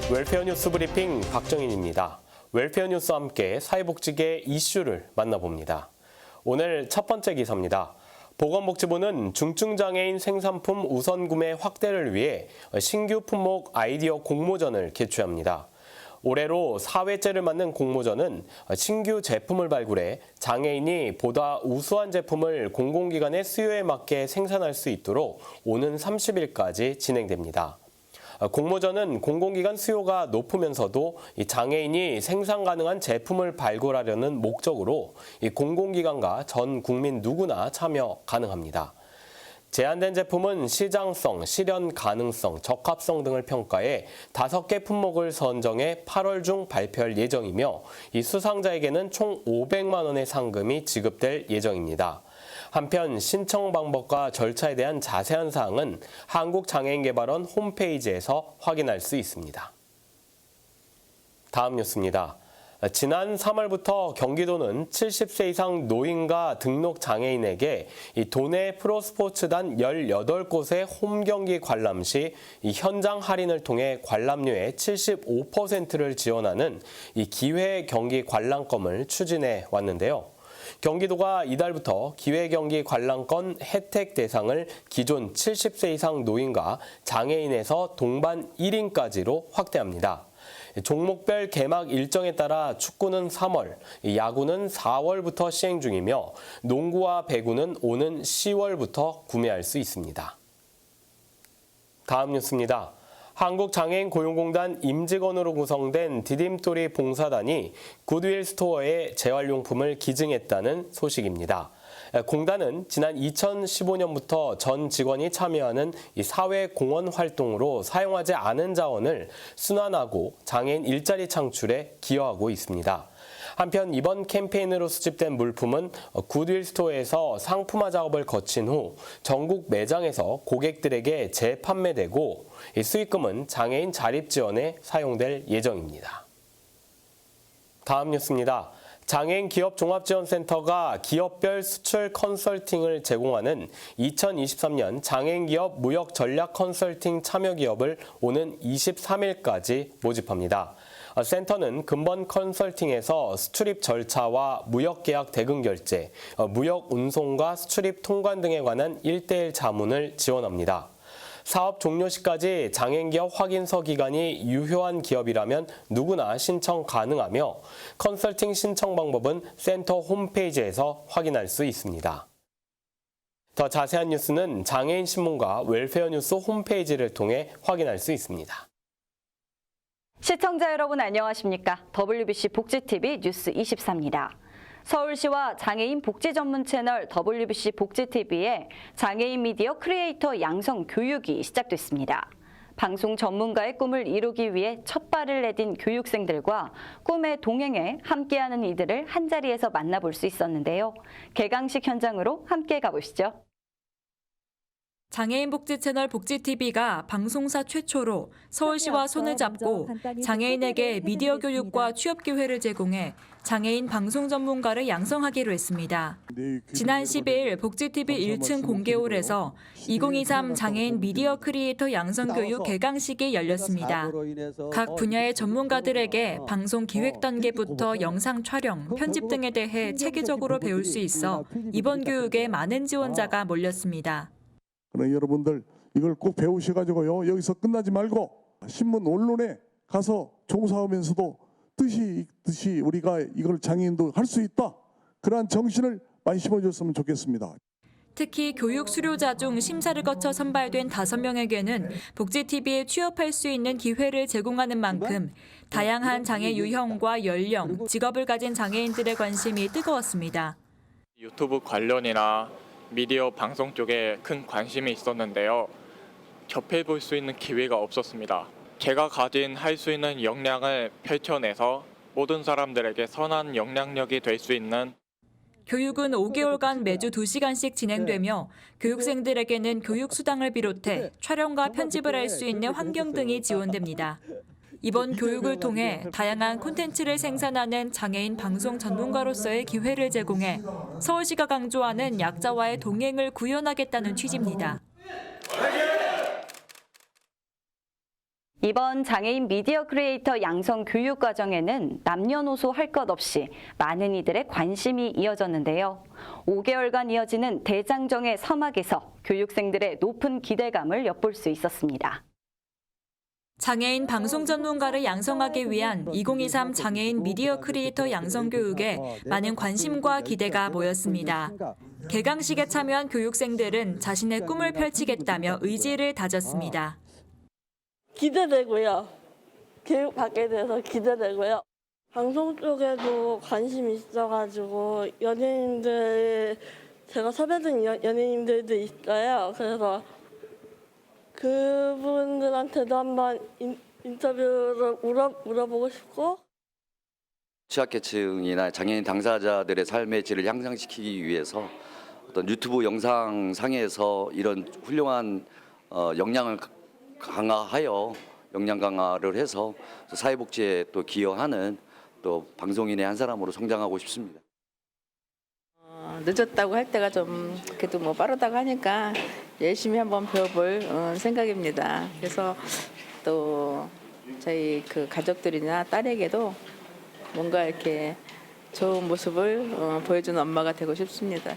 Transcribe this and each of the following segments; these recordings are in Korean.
웰페어 뉴스 브리핑 박정인입니다. 웰페어 뉴스와 함께 사회복지계 이슈를 만나봅니다. 오늘 첫 번째 기사입니다. 보건복지부는 중증장애인 생산품 우선 구매 확대를 위해 신규 품목 아이디어 공모전을 개최합니다. 올해로 4회째를 맞는 공모전은 신규 제품을 발굴해 장애인이 보다 우수한 제품을 공공기관의 수요에 맞게 생산할 수 있도록 오는 30일까지 진행됩니다. 공모전은 공공기관 수요가 높으면서도 장애인이 생산 가능한 제품을 발굴하려는 목적으로 공공기관과 전 국민 누구나 참여 가능합니다. 제안된 제품은 시장성, 실현 가능성, 적합성 등을 평가해 5개 품목을 선정해 8월 중 발표할 예정이며 이 수상자에게는 총 500만 원의 상금이 지급될 예정입니다. 한편 신청 방법과 절차에 대한 자세한 사항은 한국장애인개발원 홈페이지에서 확인할 수 있습니다. 다음 뉴스입니다. 지난 3월부터 경기도는 70세 이상 노인과 등록 장애인에게 도내 프로스포츠단 18곳의 홈경기 관람 시 현장 할인을 통해 관람료의 75%를 지원하는 기회 경기 관람권을 추진해 왔는데요. 경기도가 이달부터 기회경기 관람권 혜택 대상을 기존 70세 이상 노인과 장애인에서 동반 1인까지로 확대합니다. 종목별 개막 일정에 따라 축구는 3월, 야구는 4월부터 시행 중이며 농구와 배구는 오는 10월부터 구매할 수 있습니다. 다음 뉴스입니다. 한국장애인고용공단 임직원으로 구성된 디딤돌이 봉사단이 굿윌 스토어에 재활용품을 기증했다는 소식입니다. 공단은 지난 2015년부터 전 직원이 참여하는 사회공헌 활동으로 사용하지 않은 자원을 순환하고 장애인 일자리 창출에 기여하고 있습니다. 한편 이번 캠페인으로 수집된 물품은 굿윌 스토어에서 상품화 작업을 거친 후 전국 매장에서 고객들에게 재판매되고 수익금은 장애인 자립 지원에 사용될 예정입니다. 다음 뉴스입니다. 장애인 기업 종합지원센터가 기업별 수출 컨설팅을 제공하는 2023년 장애인 기업 무역 전략 컨설팅 참여 기업을 오는 23일까지 모집합니다. 센터는 근본 컨설팅에서 수출입 절차와 무역계약 대금 결제, 무역 운송과 수출입 통관 등에 관한 1:1 자문을 지원합니다. 사업 종료 시까지 장애인 기업 확인서 기간이 유효한 기업이라면 누구나 신청 가능하며 컨설팅 신청 방법은 센터 홈페이지에서 확인할 수 있습니다. 더 자세한 뉴스는 장애인 신문과 웰페어 뉴스 홈페이지를 통해 확인할 수 있습니다. 시청자 여러분 안녕하십니까? WBC 복지TV 뉴스 24입니다. 서울시와 장애인 복지 전문 채널 WBC 복지TV에 장애인 미디어 크리에이터 양성 교육이 시작됐습니다. 방송 전문가의 꿈을 이루기 위해 첫 발을 내딘 교육생들과 꿈의 동행에 함께하는 이들을 한자리에서 만나볼 수 있었는데요. 개강식 현장으로 함께 가보시죠. 장애인 복지 채널 복지TV가 방송사 최초로 서울시와 손을 잡고 장애인에게 미디어 교육과 취업 기회를 제공해 장애인 방송 전문가를 양성하기로 했습니다. 지난 12일 복지TV 1층 공개홀에서 2023 장애인 미디어 크리에이터 양성 교육 개강식이 열렸습니다. 각 분야의 전문가들에게 방송 기획 단계부터 영상 촬영, 편집 등에 대해 체계적으로 배울 수 있어 이번 교육에 많은 지원자가 몰렸습니다. 여러분들 이걸 꼭 배우셔가지고요. 여기서 끝나지 말고 신문 언론에 가서 종사하면서도 뜻이 우리가 이걸 장애인도 할 수 있다. 그러한 정신을 많이 심어줬으면 좋겠습니다. 특히 교육 수료자 중 심사를 거쳐 선발된 5명에게는 복지TV에 취업할 수 있는 기회를 제공하는 만큼 다양한 장애 유형과 연령, 직업을 가진 장애인들의 관심이 뜨거웠습니다. 유튜브 관련이나 미디어 방송 쪽에 큰 관심이 있었는데요. 접해볼 수 있는 기회가 없었습니다. 제가 가진 할 수 있는 역량을 펼쳐내서 모든 사람들에게 선한 영향력이 될 수 있는 교육은 5개월간 매주 2시간씩 진행되며 교육생들에게는 교육수당을 비롯해 촬영과 편집을 할 수 있는 환경 등이 지원됩니다. 이번 교육을 통해 다양한 콘텐츠를 생산하는 장애인 방송 전문가로서의 기회를 제공해 서울시가 강조하는 약자와의 동행을 구현하겠다는 취지입니다. 이번 장애인 미디어 크리에이터 양성 교육 과정에는 남녀노소 할 것 없이 많은 이들의 관심이 이어졌는데요. 5개월간 이어지는 대장정의 서막에서 교육생들의 높은 기대감을 엿볼 수 있었습니다. 장애인 방송 전문가를 양성하기 위한 2023 장애인 미디어 크리에이터 양성 교육에 많은 관심과 기대가 모였습니다. 개강식에 참여한 교육생들은 자신의 꿈을 펼치겠다며 의지를 다졌습니다. 기대되고요. 교육 받게 돼서 기대되고요. 방송 쪽에도 관심이 있어가지고 연예인들, 제가 섭외된 연예인들도 있어요. 그래서 그분들한테도 한번 인터뷰를 물어보고 싶고, 취약계층이나 장애인 당사자들의 삶의 질을 향상시키기 위해서 어떤 유튜브 영상 상에서 이런 훌륭한 역량을 강화하여 역량 강화를 해서 사회복지에 또 기여하는 또 방송인의 한 사람으로 성장하고 싶습니다. 늦었다고 할 때가 좀 그래도 뭐 빠르다고 하니까 열심히 한번 배워볼 생각입니다. 그래서 또 저희 그 가족들이나 딸에게도 뭔가 이렇게 좋은 모습을 보여주는 엄마가 되고 싶습니다.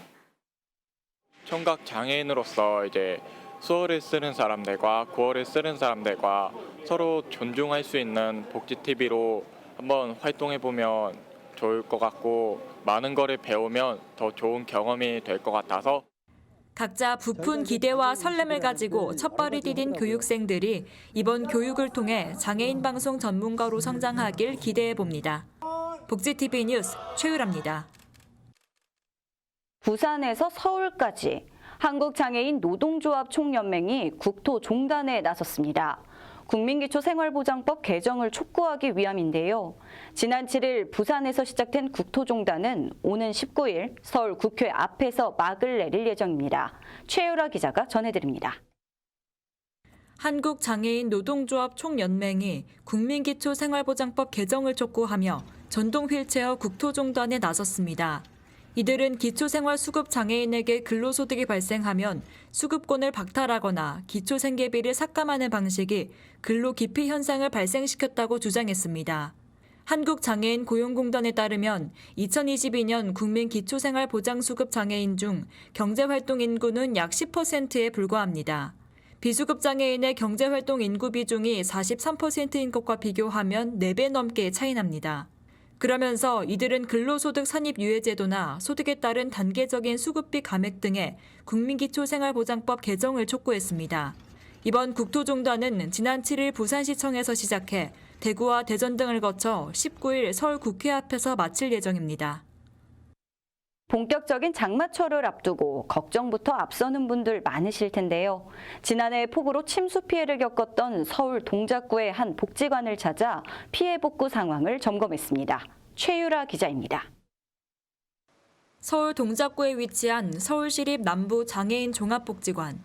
청각 장애인으로서 이제 수어를 쓰는 사람들과 구어를 쓰는 사람들과 서로 존중할 수 있는 복지TV로 한번 활동해 보면 좋을 것 같고, 많은 거를 배우면 더 좋은 경험이 될 것 같아서 각자 부푼 기대와 설렘을 가지고 첫발을 디딘 교육생들이 이번 교육을 통해 장애인 방송 전문가로 성장하길 기대해 봅니다. 복지TV 뉴스 최유라입니다. 부산에서 서울까지 한국장애인 노동조합 총연맹이 국토종단에 나섰습니다. 국민기초생활보장법 개정을 촉구하기 위함인데요. 지난 7일 부산에서 시작된 국토종단은 오는 19일 서울 국회 앞에서 막을 내릴 예정입니다. 최유라 기자가 전해드립니다. 한국장애인 노동조합 총연맹이 국민기초생활보장법 개정을 촉구하며 전동 휠체어 국토종단에 나섰습니다. 이들은 기초생활수급 장애인에게 근로소득이 발생하면 수급권을 박탈하거나 기초생계비를 삭감하는 방식이 근로기피 현상을 발생시켰다고 주장했습니다. 한국장애인 고용공단에 따르면 2022년 국민 기초생활보장수급 장애인 중 경제활동 인구는 약 10%에 불과합니다. 비수급 장애인의 경제활동 인구 비중이 43%인 것과 비교하면 4배 넘게 차이납니다. 그러면서 이들은 근로소득 산입유예제도나 소득에 따른 단계적인 수급비 감액 등의 국민기초생활보장법 개정을 촉구했습니다. 이번 국토종단은 지난 7일 부산시청에서 시작해 대구와 대전 등을 거쳐 19일 서울 국회 앞에서 마칠 예정입니다. 본격적인 장마철을 앞두고 걱정부터 앞서는 분들 많으실 텐데요. 지난해 폭우로 침수 피해를 겪었던 서울 동작구의 한 복지관을 찾아 피해 복구 상황을 점검했습니다. 최유라 기자입니다. 서울 동작구에 위치한 서울시립 남부 장애인 종합복지관.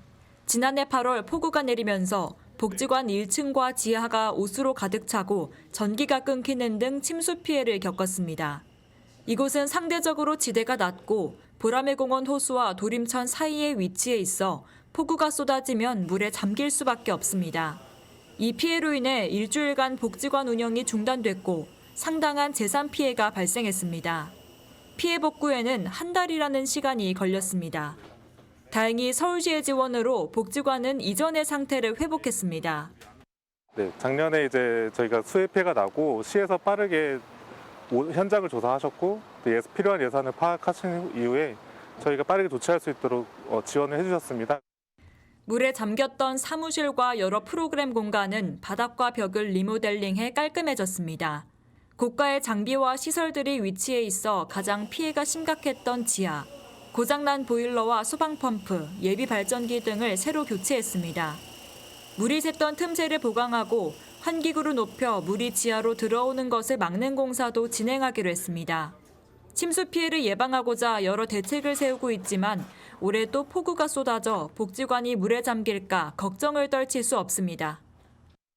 지난해 8월 폭우가 내리면서 복지관 1층과 지하가 옷으로 가득 차고 전기가 끊기는 등 침수 피해를 겪었습니다. 이곳은 상대적으로 지대가 낮고 보라매공원 호수와 도림천 사이에 위치해 있어 폭우가 쏟아지면 물에 잠길 수밖에 없습니다. 이 피해로 인해 일주일간 복지관 운영이 중단됐고 상당한 재산 피해가 발생했습니다. 피해 복구에는 한 달이라는 시간이 걸렸습니다. 다행히 서울시의 지원으로 복지관은 이전의 상태를 회복했습니다. 네, 작년에 이제 저희가 수해 피해가 나고 시에서 빠르게 현장을 조사하셨고 필요한 예산을 파악하신 이후에 저희가 빠르게 조치할 수 있도록 지원을 해주셨습니다. 물에 잠겼던 사무실과 여러 프로그램 공간은 바닥과 벽을 리모델링해 깔끔해졌습니다. 고가의 장비와 시설들이 위치해 있어 가장 피해가 심각했던 지하, 고장난 보일러와 소방펌프, 예비 발전기 등을 새로 교체했습니다. 물이 샜던 틈새를 보강하고 환기구를 높여 물이 지하로 들어오는 것을 막는 공사도 진행하기로 했습니다. 침수 피해를 예방하고자 여러 대책을 세우고 있지만 올해 또 폭우가 쏟아져 복지관이 물에 잠길까 걱정을 떨칠 수 없습니다.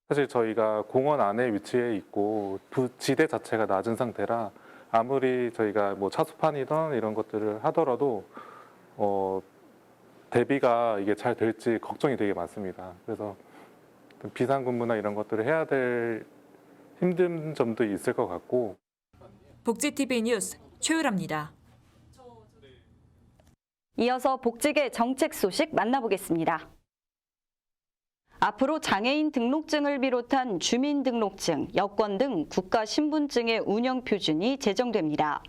사실 저희가 공원 안에 위치해 있고 지대 자체가 낮은 상태라 아무리 저희가 뭐 차수판이든 이런 것들을 하더라도 대비가 이게 잘 될지 걱정이 되게 많습니다. 그래서 비상근무나 이런 것들을 해야 될 힘든 점도 있을 것 같고. 복지TV 뉴스 최유라입니다. 이어서 복지계 정책 소식 만나보겠습니다. 앞으로 장애인 등록증을 비롯한 주민등록증, 여권 등 국가신분증의 운영 표준이 제정됩니다.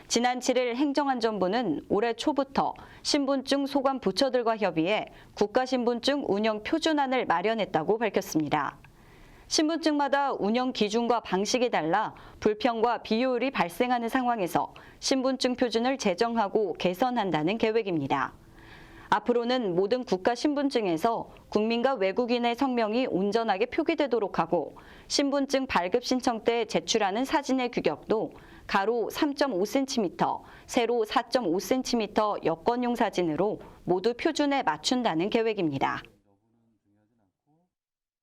지난 7일 행정안전부는 올해 초부터 신분증 소관 부처들과 협의해 국가신분증 운영 표준안을 마련했다고 밝혔습니다. 신분증마다 운영 기준과 방식이 달라 불평과 비효율이 발생하는 상황에서 신분증 표준을 제정하고 개선한다는 계획입니다. 앞으로는 모든 국가 신분증에서 국민과 외국인의 성명이 온전하게 표기되도록 하고 신분증 발급 신청 때 제출하는 사진의 규격도 가로 3.5cm, 세로 4.5cm 여권용 사진으로 모두 표준에 맞춘다는 계획입니다.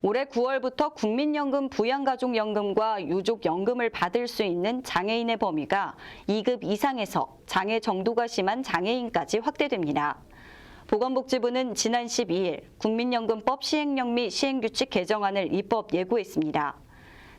올해 9월부터 국민연금 부양가족연금과 유족연금을 받을 수 있는 장애인의 범위가 2급 이상에서 장애 정도가 심한 장애인까지 확대됩니다. 보건복지부는 지난 12일 국민연금법 시행령 및 시행규칙 개정안을 입법 예고했습니다.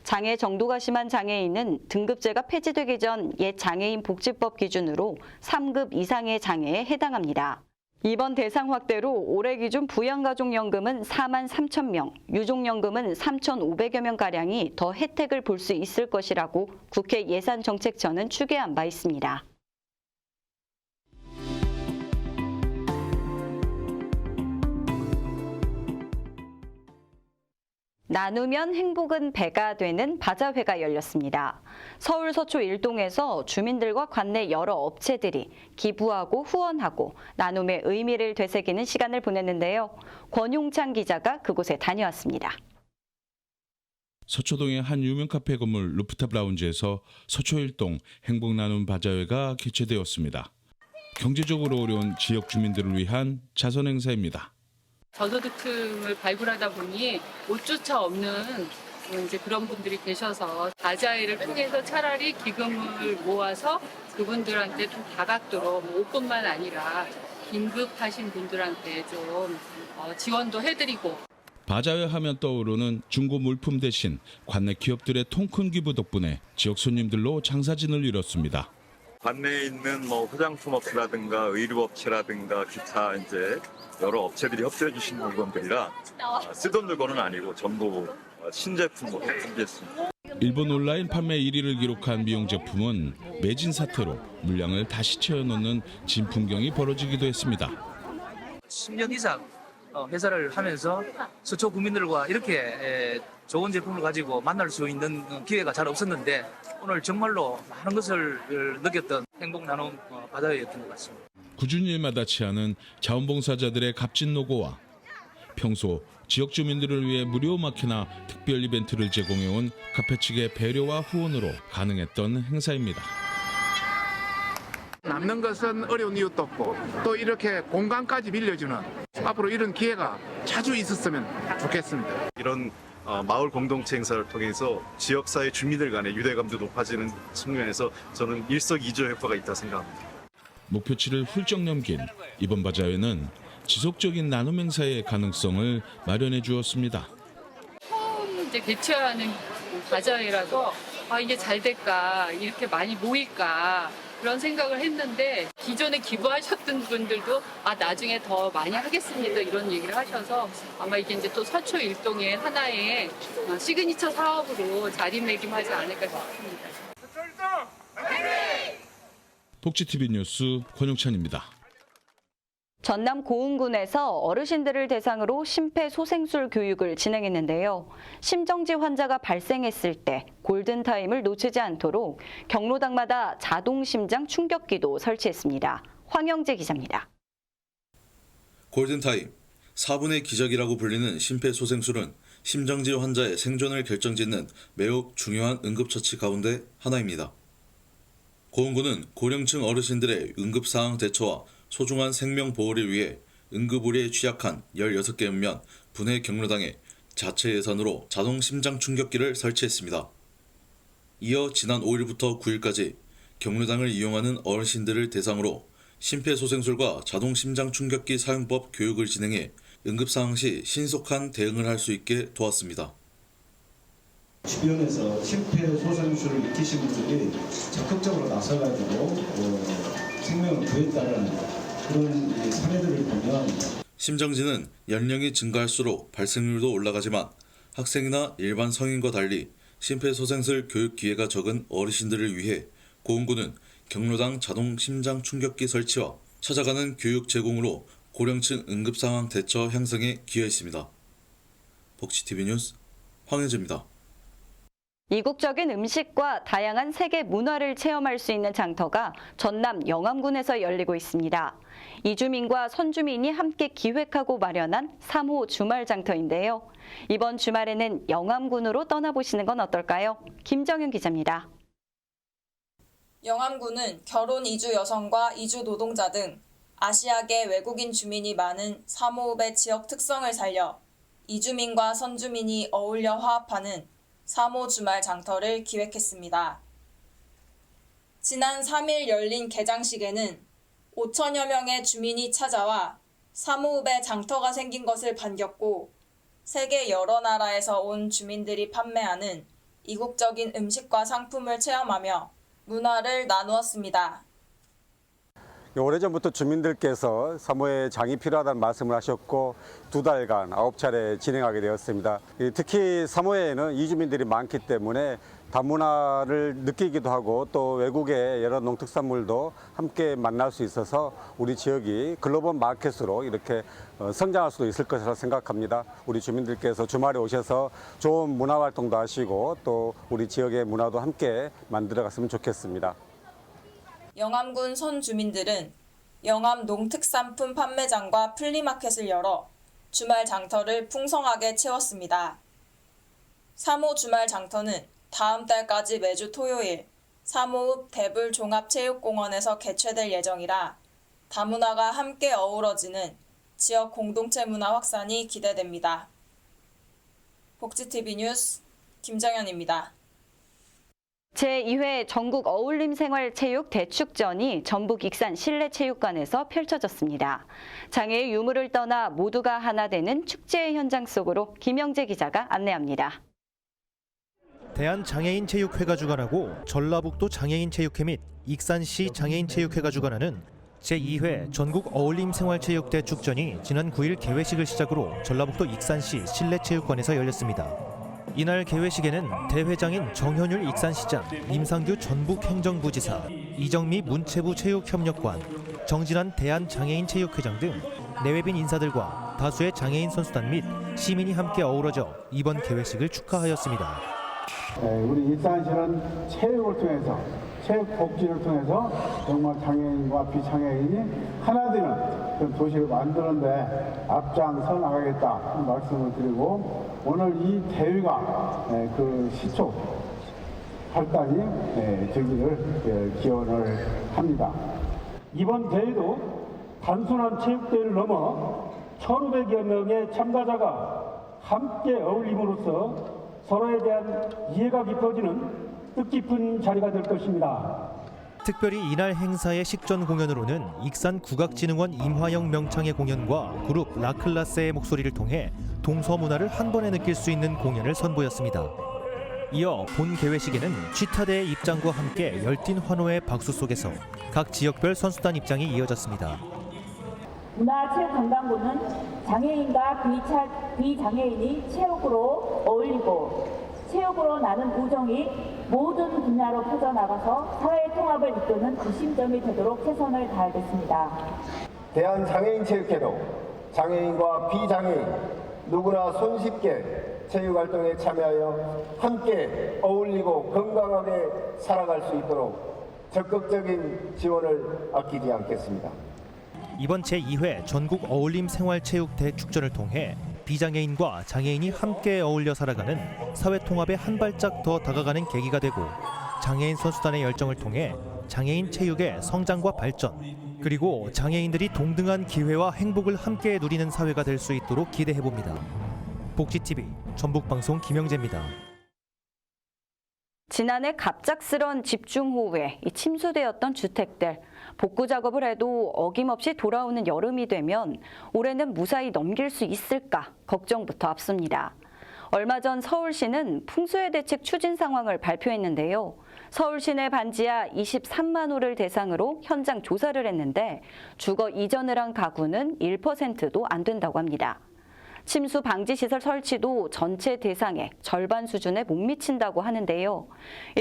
장애 정도가 심한 장애인은 등급제가 폐지되기 전 옛 장애인 복지법 기준으로 3급 이상의 장애에 해당합니다. 이번 대상 확대로 올해 기준 부양가족연금은 4만 3천 명, 유족연금은 3,500여 명가량이 더 혜택을 볼 수 있을 것이라고 국회 예산정책처는 추계한 바 있습니다. 나누면 행복은 배가 되는 바자회가 열렸습니다. 서울 서초 일동에서 주민들과 관내 여러 업체들이 기부하고 후원하고 나눔의 의미를 되새기는 시간을 보냈는데요. 권용찬 기자가 그곳에 다녀왔습니다. 서초동의 한 유명 카페 건물 루프탑 라운지에서 서초 일동 행복나눔 바자회가 개최되었습니다. 경제적으로 어려운 지역 주민들을 위한 자선 행사입니다. 저소득층을 발굴하다 보니 옷조차 없는 이제 그런 분들이 계셔서 바자회를 통해서 차라리 기금을 모아서 그분들한테 좀 다가도록 옷뿐만 아니라 긴급하신 분들한테 좀 지원도 해드리고. 바자회 하면 떠오르는 중고 물품 대신 관내 기업들의 통큰 기부 덕분에 지역 손님들로 장사진을 이뤘습니다. 관내에 있는 화장품 업체라든가 의류업체라든가 기타 이제 여러 업체들이 협조해 주신 물건들이라 쓰던 물건은 아니고 전부 신제품, 품제습니다. 일본 온라인 판매 1위를 기록한 미용 제품은 매진 사태로 물량을 다시 채워넣는 진풍경이 벌어지기도 했습니다. 10년 이상 회사를 하면서 서초 국민들과 이렇게 좋은 제품을 가지고 만날 수 있는 기회가 잘 없었는데 오늘 정말로 많은 것을 느꼈던 행복 나눔 바자회였던 것 같습니다. 꾸준히 일마다 취하는 자원봉사자들의 값진 노고와 평소 지역 주민들을 위해 무료 마켓이나 특별 이벤트를 제공해온 카페 측의 배려와 후원으로 가능했던 행사입니다. 남는 것은 어려운 이웃도 없고 또 이렇게 공간까지 빌려주는 앞으로 이런 기회가 자주 있었으면 좋겠습니다. 이런 마을 공동체 행사를 통해서 지역사회 주민들 간의 유대감도 높아지는 측면에서 저는 일석이조 효과가 있다고 생각합니다. 목표치를 훌쩍 넘긴 이번 바자회는 지속적인 나눔 행사의 가능성을 마련해 주었습니다. 처음 이제 개최하는 바자회라서 이게 잘 될까, 이렇게 많이 모일까 그런 생각을 했는데 기존에 기부하셨던 분들도 나중에 더 많이 하겠습니다 이런 얘기를 하셔서 아마 이게 이제 또 서초 일동의 하나의 시그니처 사업으로 자리매김하지 않을까 싶습니다. 복지TV 뉴스 권용찬입니다. 전남 고흥군에서 어르신들을 대상으로 심폐소생술 교육을 진행했는데요. 심정지 환자가 발생했을 때 골든타임을 놓치지 않도록 경로당마다 자동 심장 충격기도 설치했습니다. 황영재 기자입니다. 골든타임, 4분의 기적이라고 불리는 심폐소생술은 심정지 환자의 생존을 결정짓는 매우 중요한 응급처치 가운데 하나입니다. 고흥군은 고령층 어르신들의 응급상황 대처와 소중한 생명 보호를 위해 응급의료에 취약한 16개 읍면 분해 경로당에 자체 예산으로 자동 심장 충격기를 설치했습니다. 이어 지난 5일부터 9일까지 경로당을 이용하는 어르신들을 대상으로 심폐소생술과 자동 심장 충격기 사용법 교육을 진행해 응급상황 시 신속한 대응을 할 수 있게 도왔습니다. 주변에서 심폐소생술을 익히신 분들이 적극적으로 나서가지고 생명을 구했다는 그런 사례들을 보면 심정지는 연령이 증가할수록 발생률도 올라가지만 학생이나 일반 성인과 달리 심폐소생술 교육 기회가 적은 어르신들을 위해 고흥군은 경로당 자동 심장 충격기 설치와 찾아가는 교육 제공으로 고령층 응급상황 대처 향상에 기여했습니다. 복지TV 뉴스 황혜주입니다. 이국적인 음식과 다양한 세계 문화를 체험할 수 있는 장터가 전남 영암군에서 열리고 있습니다. 이주민과 선주민이 함께 기획하고 마련한 3호 주말 장터인데요. 이번 주말에는 영암군으로 떠나보시는 건 어떨까요? 김정윤 기자입니다. 영암군은 결혼 이주 여성과 이주 노동자 등 아시아계 외국인 주민이 많은 삼호읍의 지역 특성을 살려 이주민과 선주민이 어울려 화합하는 3호 주말 장터를 기획했습니다. 지난 3일 열린 개장식에는 5천여 명의 주민이 찾아와 3호읍에 장터가 생긴 것을 반겼고 세계 여러 나라에서 온 주민들이 판매하는 이국적인 음식과 상품을 체험하며 문화를 나누었습니다. 오래전부터 주민들께서 3호에 장이 필요하다는 말씀을 하셨고 2달간 9차례 진행하게 되었습니다. 특히 3호에는 이주민들이 많기 때문에 다문화를 느끼기도 하고 또 외국의 여러 농특산물도 함께 만날 수 있어서 우리 지역이 글로벌 마켓으로 이렇게 성장할 수도 있을 것이라 생각합니다. 우리 주민들께서 주말에 오셔서 좋은 문화활동도 하시고 또 우리 지역의 문화도 함께 만들어갔으면 좋겠습니다. 영암군 선 주민들은 영암 농특산품 판매장과 플리마켓을 열어 주말 장터를 풍성하게 채웠습니다. 3호 주말 장터는 다음 달까지 매주 토요일 3호읍 대불 종합체육공원에서 개최될 예정이라 다문화가 함께 어우러지는 지역 공동체 문화 확산이 기대됩니다. 복지TV 뉴스 김정현입니다. 제2회 전국 어울림생활체육 대축전이 전북 익산 실내체육관에서 펼쳐졌습니다. 장애의 유무를 떠나 모두가 하나 되는 축제의 현장 속으로 김영재 기자가 안내합니다. 대한장애인체육회가 주관하고 전라북도 장애인체육회 및 익산시 장애인체육회가 주관하는 제2회 전국 어울림생활체육 대축전이 지난 9일 개회식을 시작으로 전라북도 익산시 실내체육관에서 열렸습니다. 이날 개회식에는 대회장인 정현율 익산시장, 임상규 전북행정부지사, 이정미 문체부 체육협력관, 정진환 대한장애인체육회장 등 내외빈 인사들과 다수의 장애인 선수단 및 시민이 함께 어우러져 이번 개회식을 축하하였습니다. 우리 익산시는 체육을 통해서, 체육복지를 통해서 정말 장애인과 비장애인이 하나 되는 그런 도시를 만드는데 앞장서 나가겠다 말씀을 드리고, 오늘 이 대회가 그 시초 활동이 되기를 기원을 합니다. 이번 대회도 단순한 체육대회를 넘어 1,500여 명의 참가자가 함께 어울림으로써 서로에 대한 이해가 깊어지는 뜻깊은 자리가 될 것입니다. 특별히 이날 행사의 식전 공연으로는 익산 국악진흥원 임화영 명창의 공연과 그룹 라클라스의 목소리를 통해 동서문화를 한 번에 느낄 수 있는 공연을 선보였습니다. 이어 본 개회식에는 취타대의 입장과 함께 열띤 환호의 박수 속에서 각 지역별 선수단 입장이 이어졌습니다. 문화체육관광부는 장애인과 비장애인이 체육으로 어울리고 체육으로 나눈 우정이 모든 분야로 퍼져나가서 사회 통합을 이끄는 구심점이 되도록 최선을 다하겠습니다. 대한장애인체육회도 장애인과 비장애인 누구나 손쉽게 체육활동에 참여하여 함께 어울리고 건강하게 살아갈 수 있도록 적극적인 지원을 아끼지 않겠습니다. 이번 제2회 전국 어울림 생활체육 대축전을 통해 비장애인과 장애인이 함께 어울려 살아가는 사회 통합에 한 발짝 더 다가가는 계기가 되고, 장애인 선수단의 열정을 통해 장애인 체육의 성장과 발전, 그리고 장애인들이 동등한 기회와 행복을 함께 누리는 사회가 될 수 있도록 기대해봅니다. 복지TV 전북방송 김영재입니다. 지난해 갑작스런 집중호우에 침수되었던 주택들, 복구 작업을 해도 어김없이 돌아오는 여름이 되면 올해는 무사히 넘길 수 있을까 걱정부터 앞섭니다. 얼마 전 서울시는 풍수해 대책 추진 상황을 발표했는데요. 서울시내 반지하 23만 호를 대상으로 현장 조사를 했는데 주거 이전을 한 가구는 1%도 안 된다고 합니다. 침수 방지 시설 설치도 전체 대상의 절반 수준에 못 미친다고 하는데요.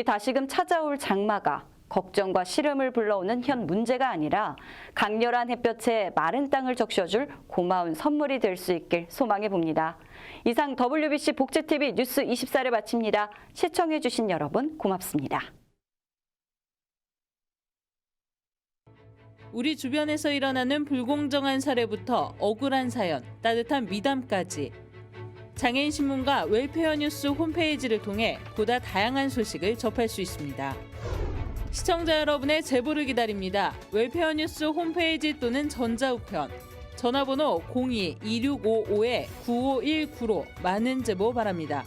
다시금 찾아올 장마가 걱정과 시름을 불러오는 현 문제가 아니라 강렬한 햇볕에 마른 땅을 적셔줄 고마운 선물이 될 수 있길 소망해 봅니다. 이상 WBC 복지TV 뉴스 24를 마칩니다. 시청해 주신 여러분 고맙습니다. 우리 주변에서 일어나는 불공정한 사례부터 억울한 사연, 따뜻한 미담까지 장애인 신문과 웰페어 뉴스 홈페이지를 통해 보다 다양한 소식을 접할 수 있습니다. 시청자 여러분의 제보를 기다립니다. 웰페어 뉴스 홈페이지 또는 전자우편, 전화번호 02-2655-9519로 많은 제보 바랍니다.